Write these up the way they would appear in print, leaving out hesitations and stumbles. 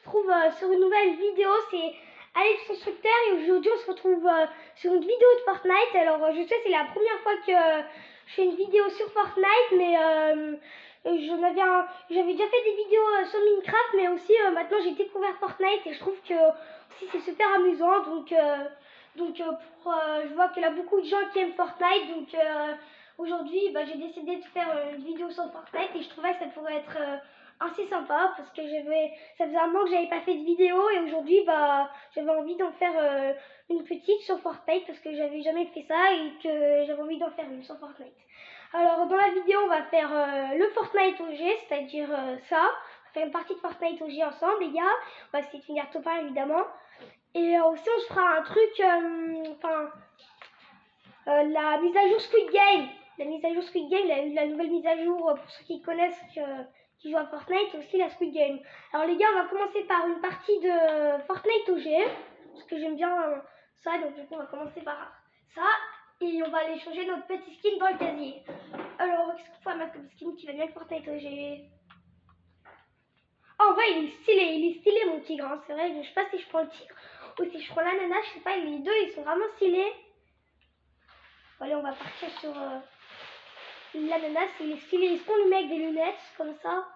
retrouve sur une nouvelle vidéo, c'est Alex Constructeur et aujourd'hui on se retrouve sur une vidéo de Fortnite. Alors je sais c'est la première fois que je fais une vidéo sur Fortnite, mais j'avais déjà fait des vidéos sur Minecraft, mais aussi maintenant j'ai découvert Fortnite et je trouve que aussi c'est super amusant. Donc je vois qu'il y a beaucoup de gens qui aiment Fortnite, donc aujourd'hui j'ai décidé de faire une vidéo sur Fortnite et je trouvais que ça pourrait être assez sympa parce que ça faisait un moment que j'avais pas fait de vidéo et aujourd'hui j'avais envie d'en faire une petite sur Fortnite parce que j'avais jamais fait ça et que j'avais envie d'en faire une sur Fortnite. Alors dans la vidéo on va faire le Fortnite OG, c'est-à-dire ça. On va faire une partie de Fortnite OG ensemble les gars. On va essayer de finir top 1 évidemment. Et aussi on se fera un truc, la mise à jour Squid Game. La mise à jour Squid Game, la nouvelle mise à jour pour ceux qui connaissent, qui jouent à Fortnite, et aussi la Squid Game. Alors les gars, on va commencer par une partie de Fortnite OG, parce que j'aime bien ça, donc du coup on va commencer par ça. Et on va aller changer notre petit skin dans le casier. Alors qu'est-ce qu'il faut mettre comme skin qui va bien avec Fortnite OG? Oh, en vrai il est stylé mon tigre, hein. C'est vrai, je sais pas si je prends le tigre ou si je prends l'ananas, je sais pas, les deux ils sont vraiment stylés. Allez, on va partir sur l'ananas, il est stylé. Est-ce qu'on lui met avec des lunettes comme ça?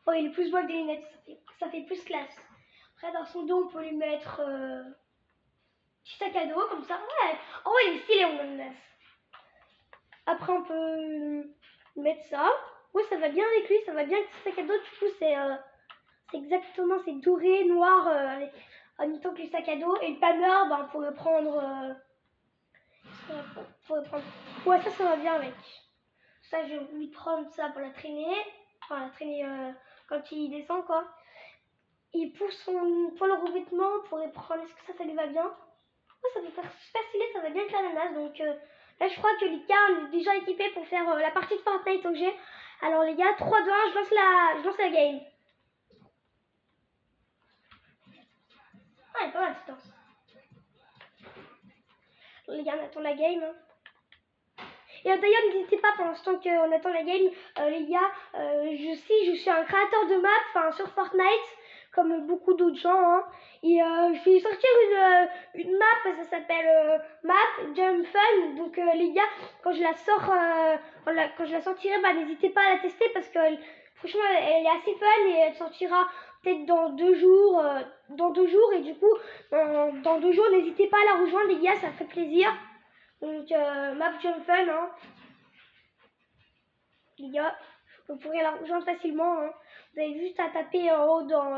Oh, il est plus beau avec des lunettes, ça fait plus classe. Après, dans son dos, on peut lui mettre petit sac à dos comme ça. Ouais, oh, ouais, il est stylé mon ananas. Après, on peut mettre ça. Ouais, ça va bien avec lui, ça va bien avec ce sac à dos. Du coup, c'est exactement, c'est doré, noir, en même temps que le sac à dos. Et le panner, on pourrait prendre. Ouais, ça va bien avec. Ça, je vais lui prendre ça pour la traîner. Enfin, la traîner quand il descend, quoi. Et pour le revêtement, on pourrait prendre. Est-ce que ça lui va bien? Ouais, ça peut faire super stylé, ça va bien avec l'ananas. Donc là, je crois que les gars, on est déjà équipés pour faire la partie de Fortnite OG. Alors, les gars, 3, 2, 1, je lance la game. Ah, elle est pas mal, cette danse. Les gars, on attend la game. Hein. Et d'ailleurs, n'hésitez pas pendant ce temps qu'on attend la game, les gars, je suis un créateur de map sur Fortnite, comme beaucoup d'autres gens, hein, et je vais sortir une map, ça s'appelle Map Jump Fun, donc les gars, quand je la sors, quand je la sortirai, n'hésitez pas à la tester parce que franchement, elle est assez fun et elle sortira peut-être dans 2 jours, et du coup, dans 2 jours, n'hésitez pas à la rejoindre, les gars, ça fait plaisir. Donc, Map Jump Fun, hein. Les gars, vous pourrez la rejoindre facilement. Hein. Vous avez juste à taper en haut dans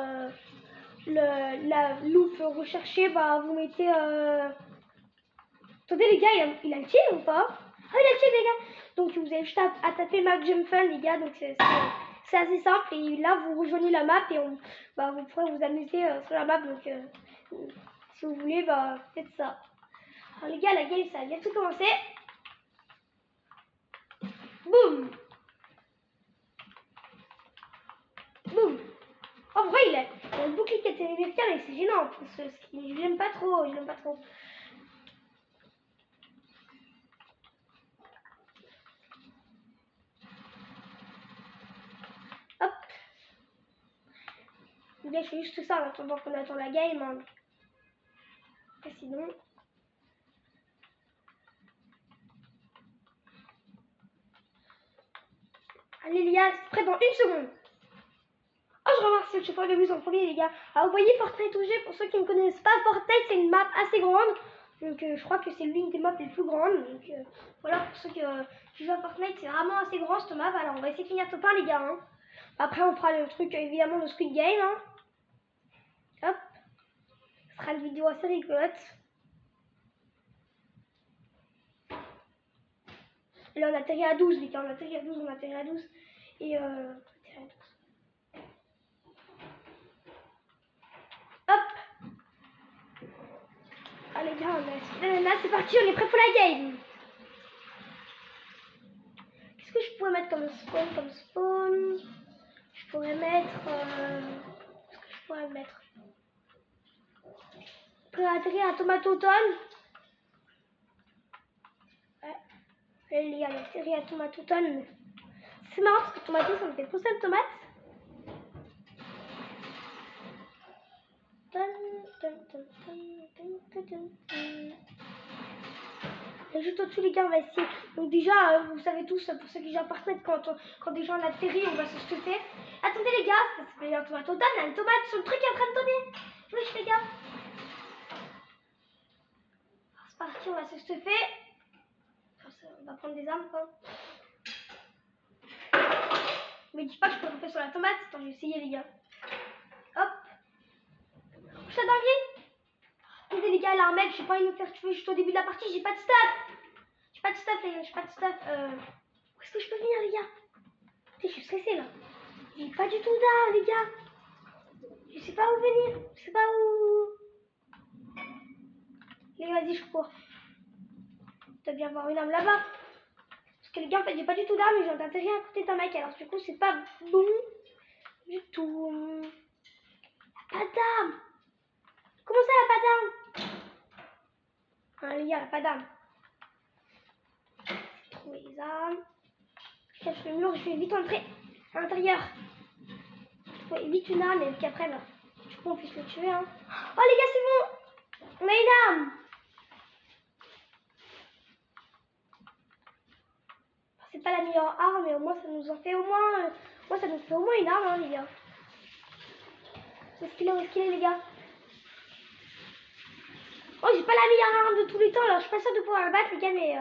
la loupe rechercher, vous mettez. Attendez, les gars, il a le kill ou pas? Ah, il a le kill, les gars! Donc, vous avez juste à taper Map Jump Fun, les gars. Donc, c'est assez simple. Et là, vous rejoignez la map et vous pourrez vous amuser sur la map. Donc, si vous voulez, faites ça. Alors, les gars, la game, ça a bientôt commencé. Boum! Boum! En vrai, il a le bouclier qui était vertical et c'est gênant. Je l'aime pas trop, Hop. Là, je fais juste ça en attendant qu'on attend la game. Hein. Et sinon... Allez les gars, c'est prêt dans 1 seconde. Oh, je remarque ce checkpoint de mise en premier, les gars. Alors, vous voyez Fortnite OG, pour ceux qui ne connaissent pas, Fortnite, c'est une map assez grande. Donc, je crois que c'est l'une des maps les plus grandes. Donc, voilà, pour ceux qui jouent à Fortnite, c'est vraiment assez grand cette map. Alors, on va essayer de finir top 1, les gars. Hein. Après, on fera le truc, évidemment, de Squid Game. Hein. Hop. Ce sera une vidéo assez rigolote. Et là, on atterrit à 12, les gars. On atterrit à 12. Et, hop. Allez, gars, là, c'est parti. On est prêt pour la game. Qu'est-ce que je pourrais mettre comme spawn? Je pourrais mettre... Qu'est-ce que je pourrais mettre? Je pourrais atterrir à Tomatotone. Ouais. Allez, les gars, on atterrit à Tomatotone. C'est marrant parce que tomato, ça me fait penser à tomate. Et juste au-dessus les gars on va essayer. Donc déjà vous savez tous pour ceux qui jouent à Fortnite quand déjà on atterrit on va se stuffer. Attendez les gars, ça s'appelle un tomate total, il y a une tomate sur le truc qui est en train de donner. Wesh les gars. C'est parti, on va se stuffer. On va prendre des armes quoi. Mais dis pas que je peux tomber sur la tomate. Attends, je vais essayer les gars. Hop. Je suis dingue. Attendez les gars, là un mec, j'ai pas envie de me faire tuer juste au début de la partie, j'ai pas de stuff. J'ai pas de stuff les gars, j'ai pas de stuff. Où est-ce que je peux venir les gars? Putain, je suis stressée là. J'ai pas du tout d'armes les gars. Je sais pas où venir. Je sais pas où. Les gars, vas-y, je cours. Tu dois bien avoir une arme là-bas. Parce que les gars, en fait, j'ai pas du tout d'armes et j'ai d'atterrir à côté d'un mec. Alors du coup, c'est pas bon du tout. Y'a pas d'armes. Comment ça, y'a pas d'armes? Ah les gars, y'a pas d'armes. J'ai trouvé les armes. Je cache le mur, je vais vite entrer à l'intérieur. Ouais, vite une arme et puis après, bah, du coup, on puisse le tuer. Hein. Oh les gars, c'est bon. On a une arme. C'est pas la meilleure arme, mais au moins ça nous en fait au moins. Moi, ça nous fait au moins une arme, hein, les gars. Où est-ce qu'il est, les gars? Oh, j'ai pas la meilleure arme de tous les temps, alors je suis pas sûre de pouvoir le battre, les gars, mais.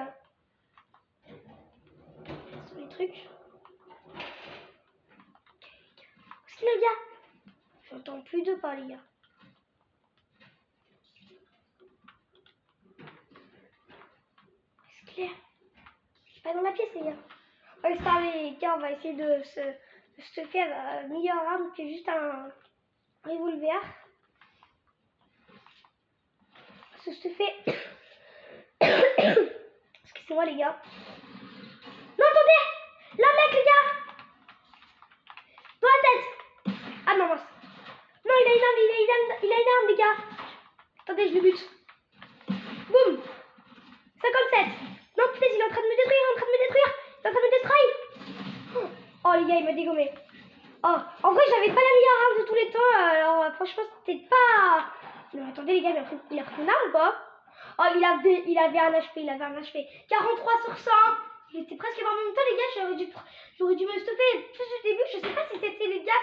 Sur les trucs. Où est-ce qu'il est, les gars? J'entends plus de pas, les gars. Où est-ce qu'il est? Je suis pas dans la pièce, les gars. On va se parler, les gars, on va essayer de se faire la meilleure arme que juste un revolver. Se fait. Excusez-moi, les gars. Non, attendez! Là, mec, les gars! Dans la tête! Ah non, mince. Non, il a une arme, il a une arme, les gars. Attendez, je le bute. Boum! 57. Non, putain, il est en train de me détruire, il est en train de me détruire. Il est en train de me détruire. Oh, les gars, il m'a dégommé. Oh, en vrai, j'avais pas la meilleure arme de tous les temps. Alors, franchement, c'était pas... Non, attendez, les gars, il a pris une arme ou pas? Oh, il avait un HP, il avait un HP. 43 sur 100. Il était presque mort en même temps, les gars. J'aurais dû me stopper plus du début. Je sais pas si c'était les gars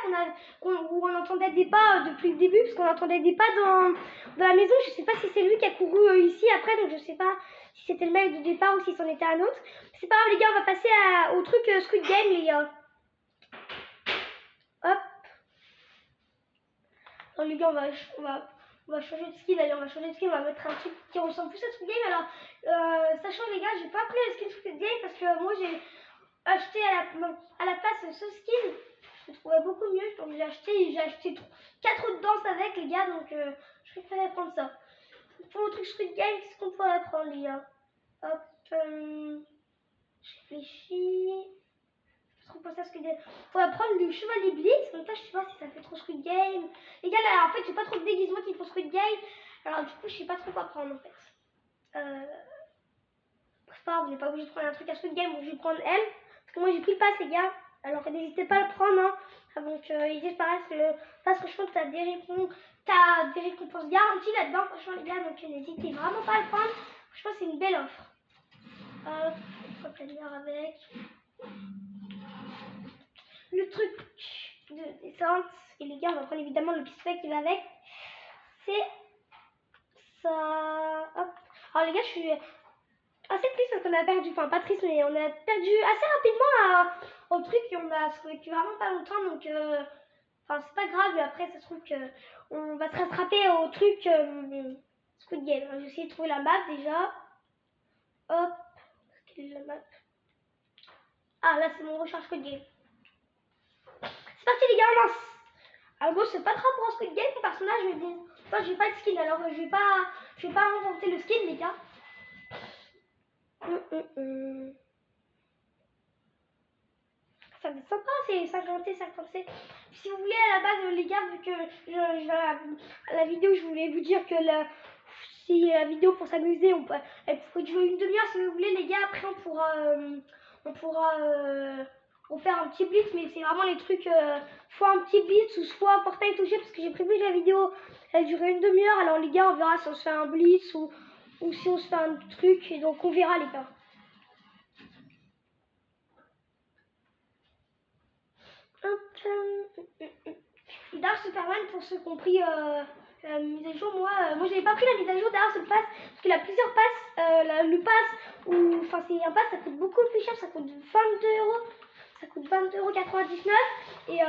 où on entendait des pas depuis le début, parce qu'on entendait des pas dans la maison. Je sais pas si c'est lui qui a couru ici après, donc je sais pas si c'était le mec du départ ou si c'en était un autre. C'est pas grave, les gars, on va passer au truc Squid Game, les gars. Hop. Alors, les gars, on va changer de skin. Allez, on va changer de skin. On va mettre un truc qui ressemble plus à Squid Game. Alors, sachant, les gars, j'ai pas pris le skin Squid Game parce que moi, j'ai acheté à la place ce skin. Je le trouvais beaucoup mieux. Donc, j'ai acheté 4 autres danses avec, les gars. Donc, je préférais prendre ça. Pour le truc Squid Game, qu'est-ce qu'on pourrait prendre, les gars? Hop. Je réfléchis. Trop penser à Squid Game. Faudrait prendre le chevalier Blitz. Donc là, je sais pas si ça fait trop Squid Game. Les gars, là, en fait, j'ai pas trop de déguisements qui font Squid Game. Alors, du coup, je sais pas trop quoi prendre en fait. C'est pas grave, on n'est pas obligé de prendre un truc à Squid Game. Donc, je vais prendre elle. Parce que moi, j'ai pris le pass, les gars. Alors, n'hésitez pas à le prendre. Hein. Avant qu'il disparaisse le pass. Franchement, t'as des récompenses garanties là-dedans. Franchement, les gars, donc n'hésitez vraiment pas à le prendre. Franchement, c'est une belle offre. On va planer avec. Le truc de descente, et les gars, on va prendre évidemment le pistolet qui va avec. C'est ça. Hop. Alors les gars, je suis assez triste parce qu'on a perdu, enfin pas triste, mais on a perdu assez rapidement au truc et on a survécu vraiment pas longtemps. Donc, enfin c'est pas grave, mais après ça se trouve qu'on va se rattraper au truc Squid Game. Je vais essayer de trouver la map déjà. Hop. Quelle est la map? Ah là, c'est mon recharge Squid Game. C'est parti les gars, lance. Alors bon, c'est pas trop pour un Squid Game, mon personnage, mais bon, moi j'ai pas de skin, alors je vais pas inventer le skin, les gars. Ça va être sympa, c'est 50 et 50C. Si vous voulez, à la base, les gars, vu que la vidéo, je voulais vous dire que si la vidéo pour s'amuser, elle pourrait durer une demi-heure si vous voulez, les gars. Après, on pourra pour faire un petit blitz, mais c'est vraiment les trucs soit un petit blitz ou soit Fortnite touché, parce que j'ai prévu que la vidéo elle durait une demi-heure. Alors les gars, on verra si on se fait un blitz ou si on se fait un truc, et donc on verra les gars. Dark Superman, pour ceux qui ont pris la mise à jour, moi j'avais pas pris la mise à jour derrière ce pass, parce qu'il a plusieurs passes, le pass, enfin c'est un pass, ça coûte beaucoup plus cher, ça coûte 22 euros. Ça coûte 22,99 € et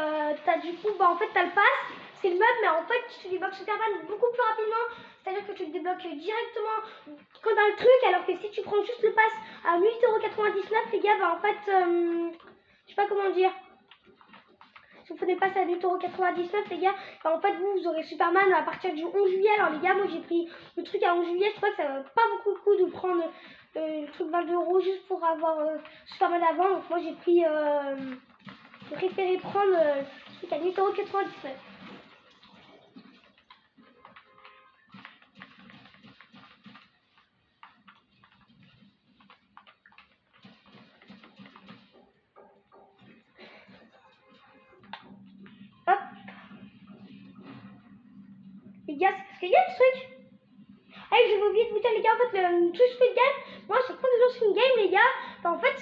t'as du coup, en fait t'as le pass, c'est le meuble, mais en fait tu débloques Superman beaucoup plus rapidement, c'est-à-dire que tu le débloques directement quand t'as le truc, alors que si tu prends juste le pass à 8,99 € les gars, en fait, je sais pas comment dire, si vous prenez le pass à 8,99 € les gars, en fait vous aurez Superman à partir du 11 juillet, alors les gars, moi j'ai pris le truc à 11 juillet, je crois que ça va pas beaucoup le coup de prendre le truc 22 € juste pour avoir Superman avant, donc moi j'ai pris, j'ai préféré prendre le truc à 8,99 €. Hop. Les gars, c'est parce qu'il y a ce truc. Hey, j'avais oublié de vous dire les gars, en fait le truc Squid Game, moi c'est quand je joue Squid Game les gars, en fait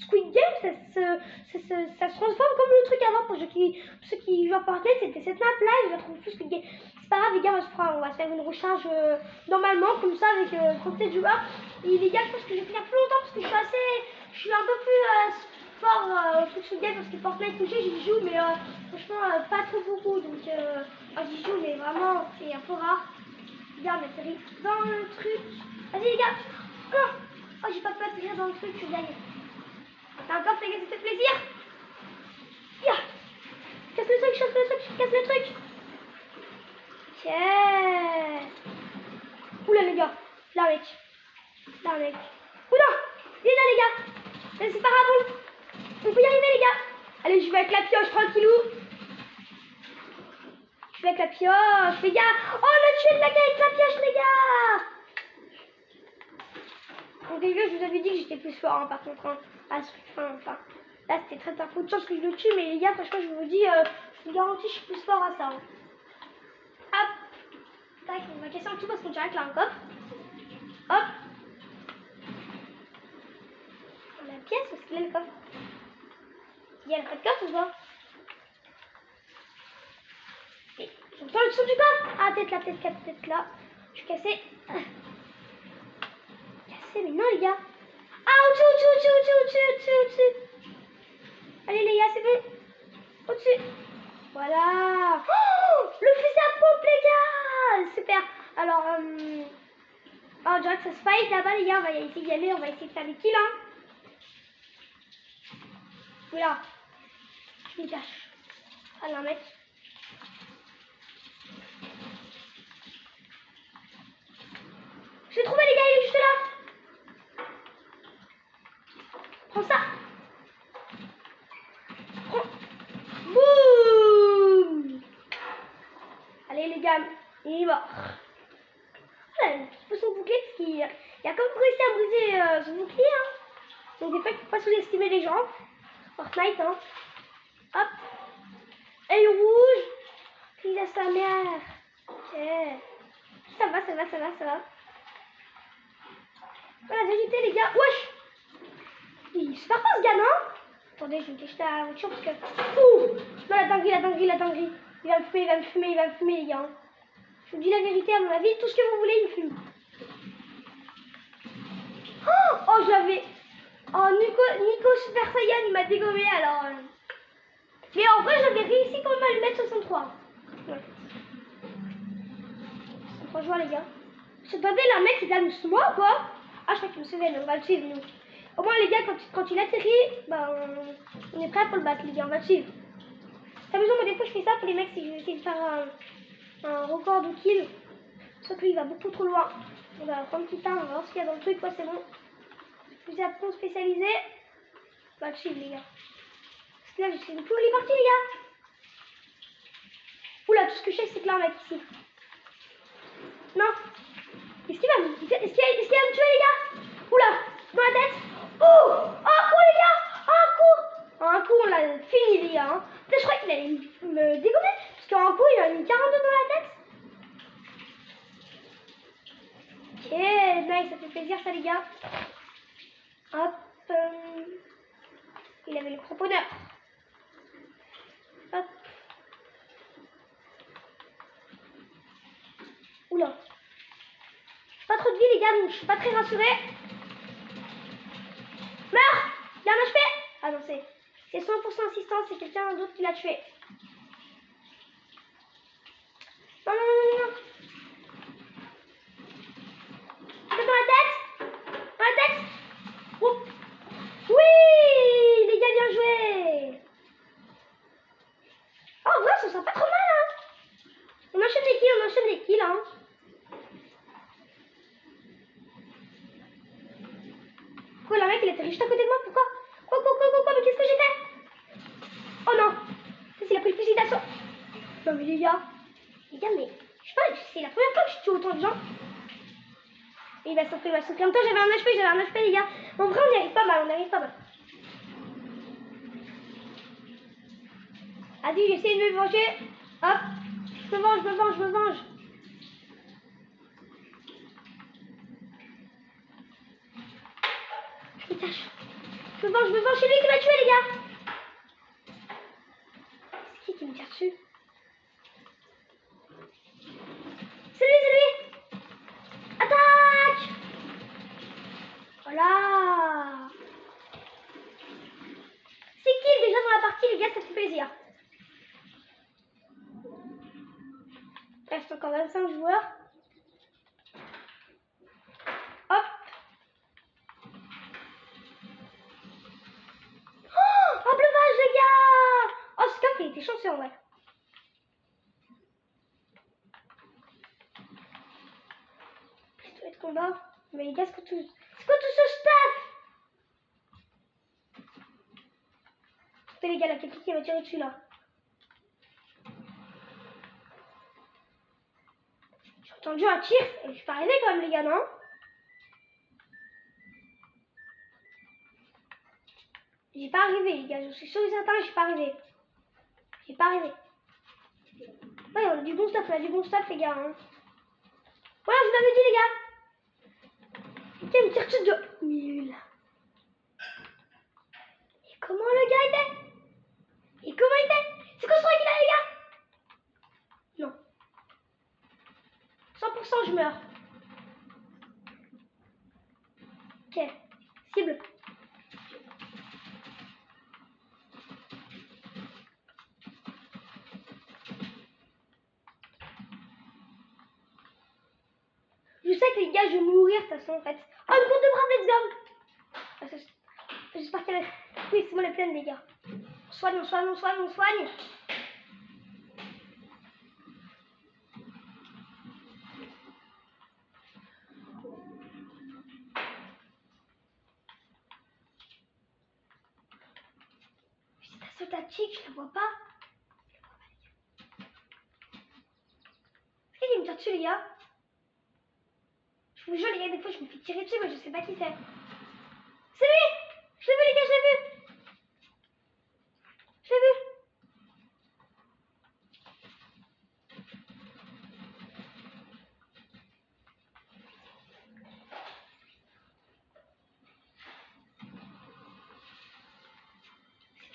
Squid Game ça se transforme comme le truc avant. Pour ceux qui jouent à Fortnite, c'était cette map là, je la trouve plus Squid Game. C'est pas grave les gars, on va se faire une recharge normalement comme ça avec 37 joueurs. Et les gars, je pense que je vais finir plus longtemps parce que je suis un peu plus fort au truc Squid Game, parce que Fortnite touché j'y joue, mais franchement pas trop beaucoup, donc j'y joue mais vraiment c'est un peu rare. Regarde, atterrir dans le truc. Vas-y les gars. Oh, j'ai pas pu atterrir dans le truc, je gagne. T'as encore fait gagner, ça fait plaisir. Yeah. Casse le truc, casse le truc, casse le truc. Tiens. Oula les gars. Là mec. Là mec. Oula. Il est là les gars. C'est pas grave. On peut y arriver les gars. Allez, je vais avec la pioche tranquillou. Je vais avec la pioche, les gars. Oh, on a tué le mec avec la pioche, les gars. Au début, je vous avais dit que j'étais plus fort, hein, par contre. Hein, enfin, là, c'était très peu de chance que je le tue, mais les gars, franchement, je vous dis, je vous garantis, je suis plus fort à ça. Hein. Hop. Tac, on va casser un tout parce qu'on dirait que là, un coffre. Hop. On a la pièce, parce qu'il y a le coffre. Il y a pas de coffre ou pas? J'entends le son du coffre. Ah, peut-être là, peut-être là. Je suis cassé. Cassé, mais non, les gars. Ah, au-dessus. Allez, les gars, c'est bon. Au-dessus. Voilà. Oh, le fusil à pompe, les gars. Super. Alors, on dirait que ça se fight là-bas, les gars. On va essayer d'y aller. On va essayer de faire des kills. Hein. Voilà. Je me cache. Allez, un mec. Je l'ai trouvé les gars, il est juste là. Prends ça. Prends. Boum. Allez les gars, il est mort. Voilà, un petit peu son bouclier parce qu'il a quand même réussi à briser son bouclier. Hein. Donc des fois il ne faut pas sous-estimer les gens. Fortnite, hein. Hop. Œil rouge. Crise à sa mère. Okay. Ça va. Voilà, vérité les gars. Wesh. Il se part pas ce gars, non? Attendez, je vais me cacher la voiture parce que... Ouh. Non, la dinguerie. Il va me fumer les gars. Je vous dis la vérité, à mon avis, tout ce que vous voulez, il me fume. Oh, je l'avais... Oh, Nico Super Saiyan, il m'a dégommé, alors... Mais en vrai, j'avais réussi quand même à lui mettre 63. Ouais. 63 joueurs, les gars. Attendez, là, mec, il a nous moi ou quoi? Ah, je crois qu'il me suivait, mais on va le suivre, nous. Au moins, les gars, quand il atterrit, on est prêt pour le battre, les gars, on va le suivre. C'est amusant, moi, des fois, je fais ça pour les mecs, si je vais essayer de faire un record de kill. Sauf que lui, il va beaucoup trop loin. On va prendre un petit temps, on va voir ce qu'il y a dans le truc, quoi, c'est bon. Fusil à pompe spécialisé. On va le suivre, les gars. Parce que là, je sais plus où il est parti, les gars. Oula, tout ce que je sais, c'est que là, on a ici. Non. Est-ce qu'il va me tuer, les gars? Oula, dans la tête. Oh, les gars. Un coup, fini les gars. Hein. Je crois qu'il allait me dégommer. Parce qu'en coup, il a mis 42 dans la tête. Ok, nice, ça fait plaisir ça les gars. Hop. Il avait le cramponneur. Hop. Oula. Pas trop de vie les gars, donc je suis pas très rassurée. Meurs! Il a un HP! Ah non, c'est 100% assistance, c'est quelqu'un d'autre qui l'a tué. Non, non, non, non, non. C'est dans la tête! Dans la tête! Oh. Oui! Les gars, bien joué! Oh, en vrai, ça sent pas trop mal, hein! On enchaîne les kills, hein! Quoi, le mec, il était juste à côté de moi, pourquoi? Quoi, mais qu'est-ce que j'ai fait? Oh non! Il a pris le fusil d'assaut! Non, mais les gars, mais je sais pas, c'est la première fois que je tue autant de gens. Il va souffrir, En même temps, j'avais un HP, les gars. En vrai, on y arrive pas mal, Vas-y, j'essaie de me venger. Hop, je me venge. Je me cache. Je me venge, c'est lui qui m'a tué, les gars. C'est qui me tire dessus? C'est lui. Attaque! Voilà. C'est qui déjà dans la partie, les gars, ça fait plaisir. Il reste encore 25 joueurs. Hop. Oh, un bleuvage, les gars. Oh, ce cap, il était chanceux, en vrai. Pistolet de combat. Mais les gars, c'est quoi tout ce stuff? Écoutez, les gars, la quelqu'un qui va tirer dessus, là. J'ai entendu un tir. Et je suis pas arrivé, quand même, les gars, non? J'ai pas arrivé, les gars. Je suis sûr et certain que j'ai pas arrivé. Ouais, on a du bon stuff, les gars. Hein. Voilà, je vous l'avais dit, les gars. Tiens, il me tire dessus de nul. Et comment le gars était? C'est quoi ce truc là, les gars? Non. 100% je meurs. Ok. Cible. Je sais que les gars, je vais mourir de toute façon en fait. Oh, une courte de brave, let's go. J'espère qu'elle a... Oui, c'est moi la pleine, les gars. On soigne. C'est ta tactique, je la vois pas. Est-ce qu'il me tire dessus, les gars? Je vous jure, les gars, des fois, je me fais tirer dessus, mais je sais pas qui c'est. C'est lui! Je l'ai vu, les gars, je l'ai vu! C'est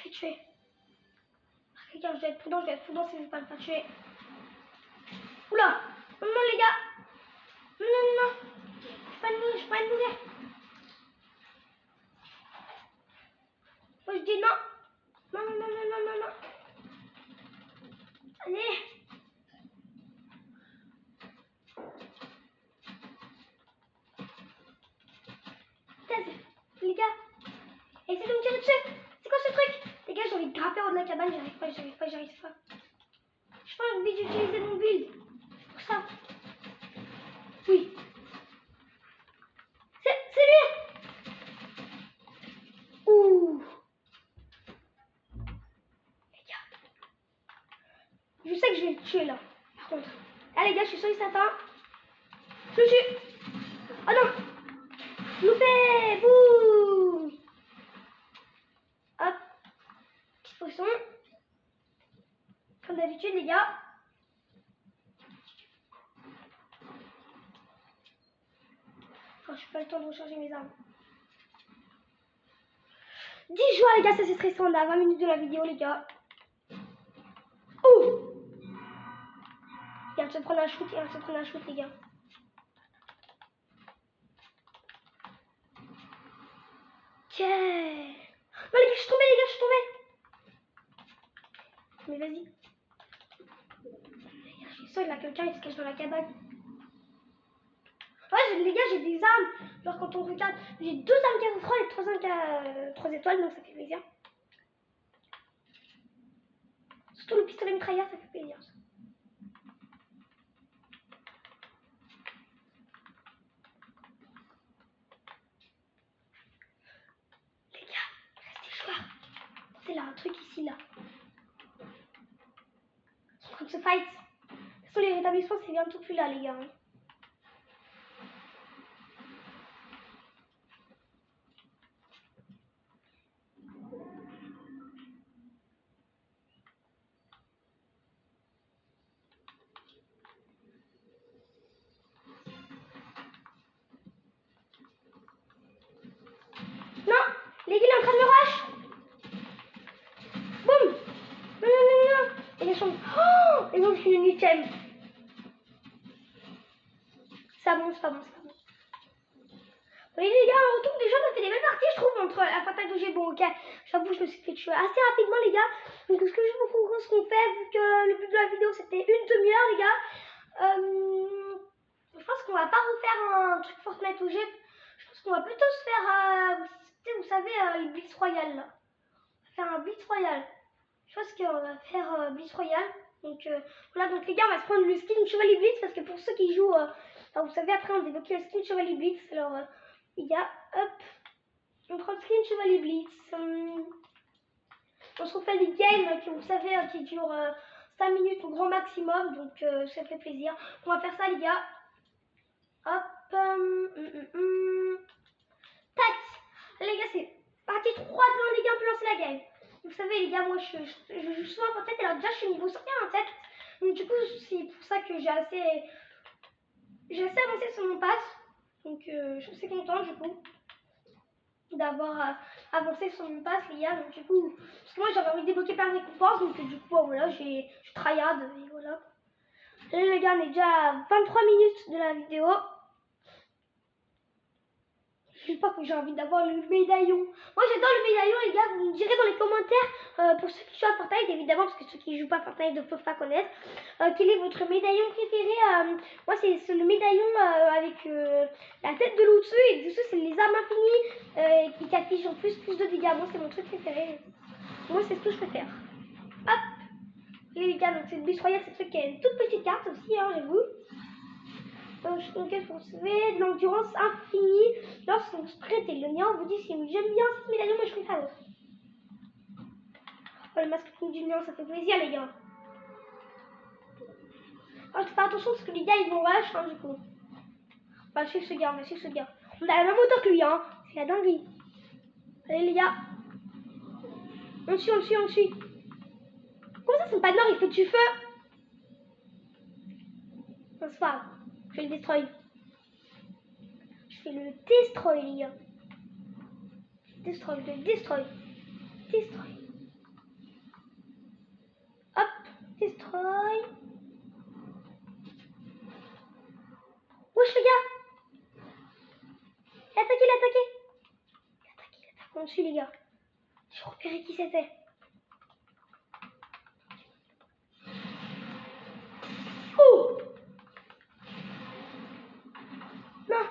fait tuer. Regarde, je dois être prudent, si je vais pas le faire tuer. Oula! Non, les gars! Non. Je peux pas mourir. Moi, je dis non. Non. Allez! Les gars, essayez de me tirer dessus. C'est quoi ce truc? Les gars, j'ai envie de grimper en haut de la cabane. J'arrive pas. Je pas envie d'utiliser mon build. C'est pour ça. Oui. C'est lui. Ouh. Les gars. Je sais que je vais le tuer là. Par contre. Ah les gars, je suis sûr et certain. Je le tue. Oh non. Loupé. Bouh. Hop. Poisson. Comme d'habitude, les gars. Oh, je n'ai pas le temps de recharger mes armes. 10 joueurs, les gars, ça c'est stressant. On est à 20 minutes de la vidéo, les gars. Oh! Il vient de se prendre un shoot, les gars. Tiens. Non, les gars, je suis tombée, Mais vas-y. Je suis sûre, il y a quelqu'un, il se cache dans la cabane. Ouais, les gars, j'ai des armes. Genre, quand on regarde, j'ai 2 armes K3 et 3 armes 3 étoiles, donc ça fait plaisir. Surtout le pistolet mitrailleur, ça fait plaisir. Ça. Les gars, restez joueurs. C'est là, un truc ici, là. Ils sont en train de se fight. De toute façon, les rétablissements, c'est bientôt plus là, les gars. Non, les gars, il est en train de me rush. Boum. Non. Et ils sont... Oh, ils ont fini le 8ème. Ça bon. Oui les gars, en retour déjà on a fait des belles parties je trouve entre la Fortnite OG. Bon ok, j'avoue je me suis fait tuer assez rapidement les gars. Donc ce que je vous propose qu'on fait, vu que le but de la vidéo c'était une demi-heure les gars, je pense qu'on va pas refaire un truc Fortnite OG. Je pense qu'on va plutôt se faire, vous savez, les Blitz Royale là. On va faire un Blitz Royale. Je pense qu'on va faire Blitz Royale. Donc voilà, donc les gars, on va se prendre le skin Chevalier Blitz parce que pour ceux qui jouent, vous savez, après on débloque le skin Chevalier Blitz. Alors les gars, hop, on prend le skin Chevalier Blitz. On se refait des games qui, vous savez, qui durent 5 minutes au grand maximum, donc ça fait plaisir. On va faire ça les gars. Hop, tac. Les gars, c'est partie 3 de les gars, on peut lancer la game. Vous savez les gars, moi je joue souvent en tête, alors déjà je suis niveau 101 en tête. Donc du coup c'est pour ça que j'ai assez avancé sur mon pass. Donc je suis assez contente du coup d'avoir avancé sur mon pass les gars. Donc du coup, parce que moi j'avais envie de débloquer plein de récompenses. Donc du coup voilà, je tryhard et voilà. Et les gars, on est déjà à 23 minutes de la vidéo. J'espère que j'ai envie d'avoir le médaillon. Moi j'adore le médaillon les gars, vous me direz dans les commentaires, pour ceux qui jouent à Fortnite évidemment, parce que ceux qui jouent pas à Fortnite ne peuvent pas connaître, quel est votre médaillon préféré. Moi c'est le médaillon avec la tête de loup dessus, et dessous c'est les armes infinies qui affichent en plus de dégâts. Moi c'est mon truc préféré. Moi c'est ce que je préfère. Hop. Et les gars, donc c'est le Blitz Royale, c'est ce truc qui a une toute petite carte aussi, hein, j'avoue. Donc pour sauver de l'endurance infinie lorsqu'on sprint et le néant vous dit si j'aime bien ce médaillon, moi je préfère l'autre. Oh, le masque du néant, ça fait plaisir les gars. Oh, je fais attention parce que les gars ils vont rush hein, du coup. On va suivre ce gars, On a la même hauteur que lui hein, c'est la dinguerie. Allez les gars. On le suit. Comment ça c'est pas nord, il fait du feu. Non c'est pas grave, je vais le destroy. Je fais le destroy les gars. Destroy. Hop, destroy. Wesh les gars. Il a attaqué. On le suit les gars. J'ai repéré qui c'était. Oh non.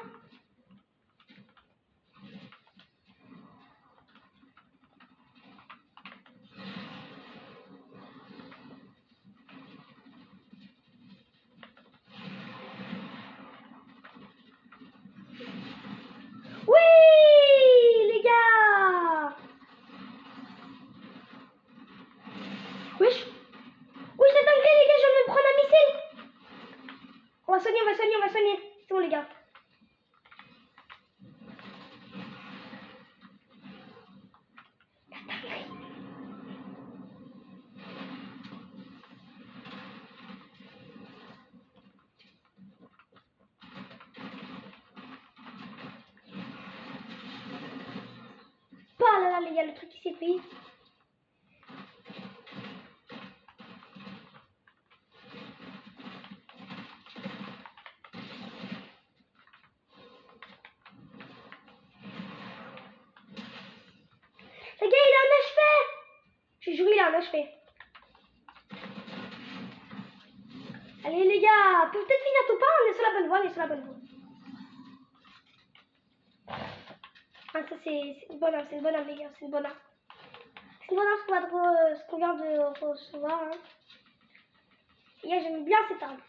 Oui les gars. Wesh. Oui c'est dingue les gars, je viens de me prendre un missile. On va soigner. C'est bon les gars. il y a le truc qui s'est pris. Le gars, il a un HP. Je jure, il a un HP. Allez les gars, peut-être finir tout pas, on est sur la bonne voie, on est sur la bonne voie. Ah, ça c'est une bonne arme, c'est une bonne arme les gars, c'est une bonne arme. C'est une bonne arme ce qu'on vient de recevoir. Hein. Les gars, j'aime bien cette arme.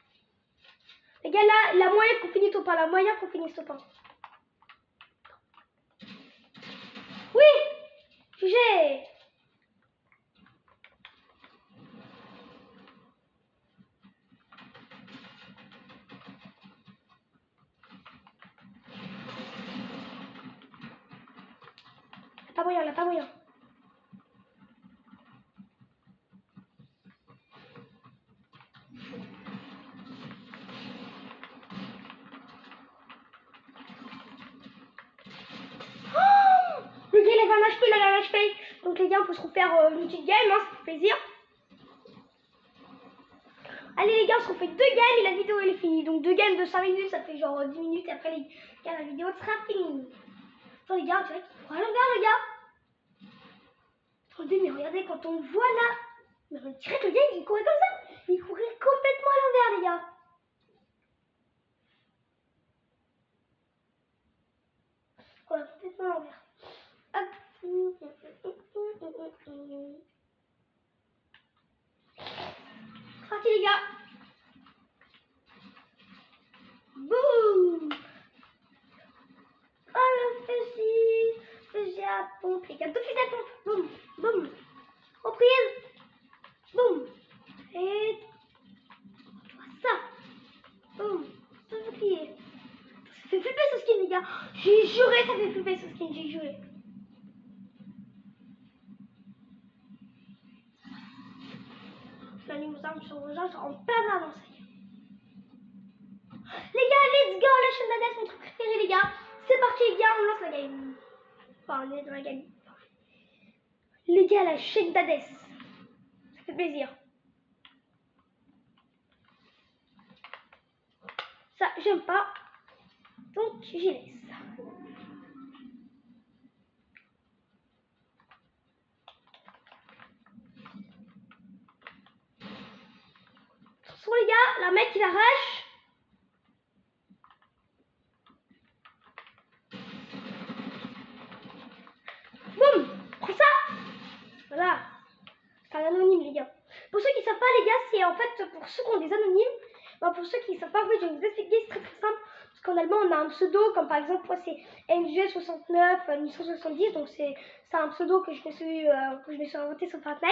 Les gars, là, la moyen qu'on finisse au pas, la moyen qu'on finisse au pas. Oui, jugé. Pas moyen, là, pas moyen. Le gars, il avait un HP, il avait un HP. Donc les gars, on peut se refaire une petite game, hein, ça fait plaisir. Allez les gars, on se refait 2 games et la vidéo elle est finie. Donc 2 games de 5 minutes, ça fait genre 10 minutes. Et après les gars, la vidéo sera finie. Attends les gars, tu vois qu'il court à l'envers le gars. Attendez, mais regardez, quand on le voit là, mais on dirait que le gars il courait comme ça. Il courait complètement à l'envers les gars. Ouais, complètement à l'envers. Hop. Parti les gars. Boum. Oh le fusil à pompe les gars. Deux fusils à pompe. Boum. Boum. Reprise. Boum. Et ça. Boum. Ça bouclier. Ça fait flipper ce skin les gars. J'ai juré ça fait flipper ce skin. J'ai juré. La ligne aux armes sur vos armes en permanence. Les gars, let's go, la chaîne d'Hadès, mon truc préféré, les gars. C'est parti, les gars, on lance la game. Enfin, on est dans la game. Les gars, la chaîne d'Hadès. Ça fait plaisir. Ça, j'aime pas. Donc, j'y laisse. Attention, les gars, la mec, il arrache. Boum, prends ça. Voilà. C'est un anonyme, les gars. Pour ceux qui savent pas, les gars, c'est en fait pour ceux qui ont des anonymes. Bah, pour ceux qui savent pas, en fait, je vais vous expliquer, c'est très très simple. Parce qu'en allemand, on a un pseudo, comme par exemple, moi, c'est NG69 970. Donc, c'est un pseudo que je me suis inventé sur Fortnite.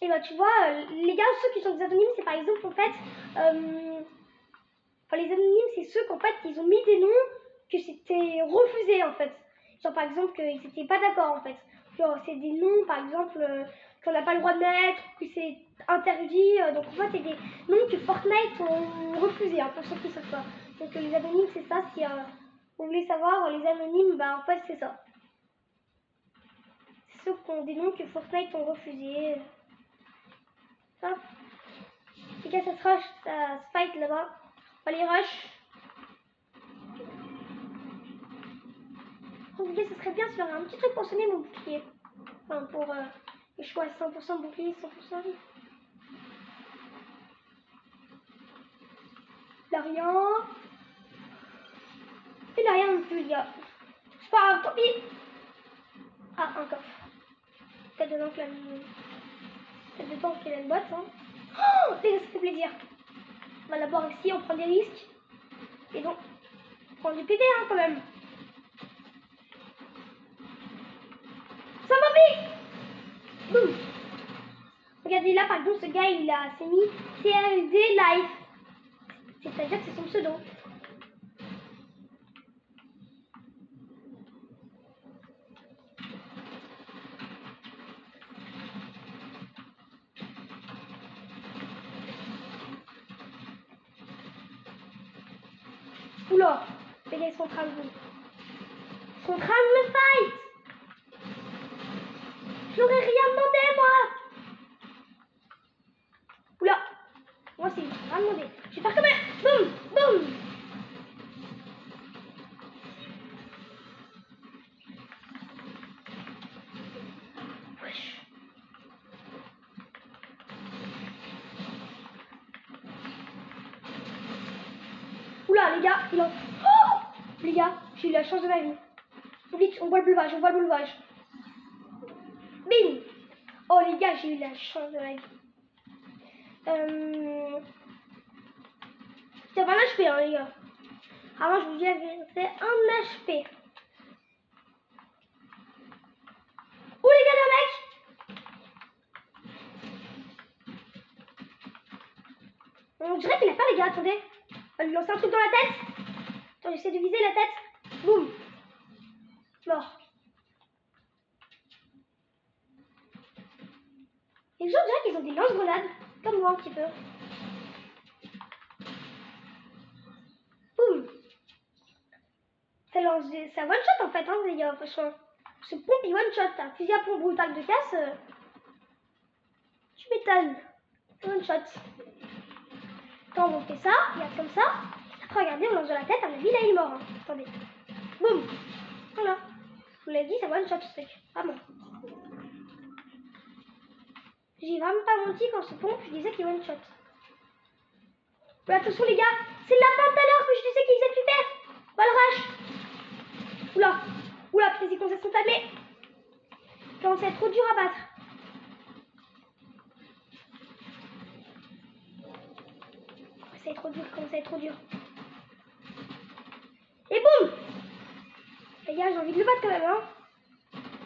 Et bah, tu vois, les gars, ceux qui sont des anonymes, c'est par exemple, en fait, enfin, les anonymes, c'est ceux qu'en fait, ils ont mis des noms que c'était refusé, en fait. Genre, par exemple, qu'ils n'étaient pas d'accord, en fait. Genre, c'est des noms, par exemple, qu'on n'a pas le droit de mettre, que c'est interdit. Donc, en fait, c'est des noms que Fortnite ont refusé, hein, pour ceux qui ne savent pas. Donc, les anonymes, c'est ça. Si vous voulez savoir, les anonymes, bah, en fait, c'est ça. C'est ceux qui ont des noms que Fortnite ont refusé. Hop. Les gars, ça se rush, ça se fight là-bas. Allez, rush. Donc, les gars, ça serait bien si j'aurais un petit truc pour sonner mon bouclier. Enfin, pour les choix 100% bouclier, 100%. Il a rien. Il a rien non plus, les gars. C'est pas grave, tant pis. Ah, un coffre. Peut-être dedans qu'il a une... Peut-être dedans qu'il a une boîte, hein. Oh, les gars, ça fait plaisir. On va d'abord ici, on prend des risques. Et donc, on prend du PV, hein, quand même. Ça va vite. Boum. Regardez là, par exemple, ce gars, il s'est mis CRD Life. C'est-à-dire que c'est son pseudo. Oula, les gars, ils sont en train de me fight. Je n'aurais rien demandé, moi. Oula. Moi, c'est rien demandé. Je vais faire comme un... Boum, boum. Wesh. Oula, les gars, il en... Oh, les gars, j'ai eu la chance de ma vie. Vite, on voit le breuvage, on voit le breuvage. Bim. Oh, les gars, j'ai eu la chance de ma vie. C'est pas un HP, hein, les gars. Avant, je vous dis la vérité, c'est un HP. Oh, les gars, le mec. On dirait qu'il a peur, les gars, attendez. On va lui lancer un truc dans la tête. Attends, j'essaie de viser la tête. Boum. Mort. Les gens, on dirait qu'ils ont des lance-grenades. Comme moi, un petit peu. Boum. Ça lance des... Ça one-shot, en fait, hein, les gars, franchement. Ce pompe, il one-shot. Un fusil à pompe brutal de casse. Tu m'étonnes. One-shot. Quand on fait ça, regarde comme ça. Après, regardez, on lance de la tête. À mon avis, là, il est mort. Hein. Attendez. Boum. Voilà. Je vous l'ai dit, ça one-shot, ce truc. Vraiment. J'ai vraiment pas menti quand ce pompe, je disais qu'il one-shot. Mais attention, les gars. C'est le lapin tout à l'heure que je disais qu'il faisait flipper. Balrache. Oula. Oula, putain, c'est commence à s'entamer. Ça commence à être trop dur à battre. Ça va être trop dur, comment ça va être trop dur. Et boum. Les gars, j'ai envie de le battre quand même, hein.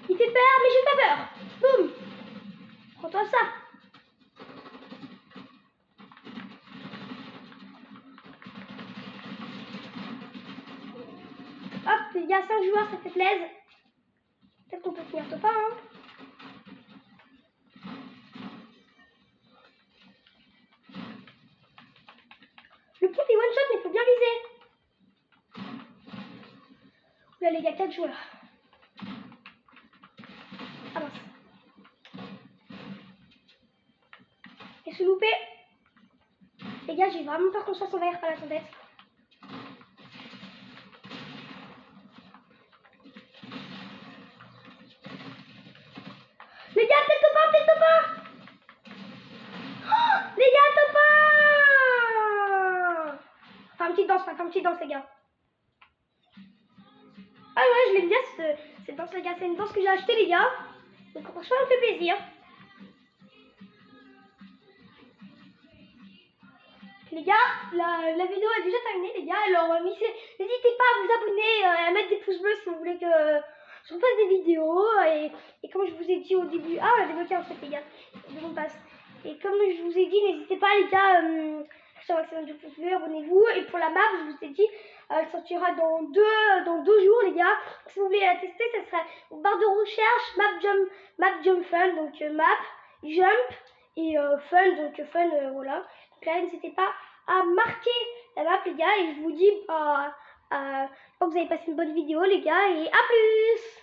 Il fait peur, mais j'ai pas peur. Boum. Prends-toi ça. Hop, il y a 5 joueurs, ça fait plaisir. Peut-être qu'on peut finir top 1, hein. Le pompe est one shot, mais il faut bien viser. Là, les gars, 4 joueurs. Ah mince. Et se louper. Les gars, j'ai vraiment peur qu'on soit s'envahir par la tempête. Les gars, peut-être top 1, peut-être top 1. Oh, les gars, top 1. Enfin, une petite danse, les gars. Ah ouais, je l'aime bien cette danse, les gars. C'est une danse que j'ai achetée, les gars. Donc franchement, ça me fait plaisir. Les gars, la vidéo est déjà terminée, les gars. Alors, n'hésitez pas à vous abonner, à mettre des pouces bleus si vous voulez que je vous fasse des vidéos. Et comme je vous ai dit au début... Ah, on a débloqué en fait, les gars. De mon passe. Et comme je vous ai dit, n'hésitez pas, les gars, sur maximum de pouces bleus, abonnez-vous. Et pour la map, je vous ai dit, elle sortira dans deux jours, les gars. Si vous voulez la tester, ça sera barre de recherche, map jump fun, donc map, jump et fun, donc fun, voilà. Donc là, n'hésitez pas à marquer la map, les gars, et je vous dis que vous avez passé une bonne vidéo, les gars, et à plus.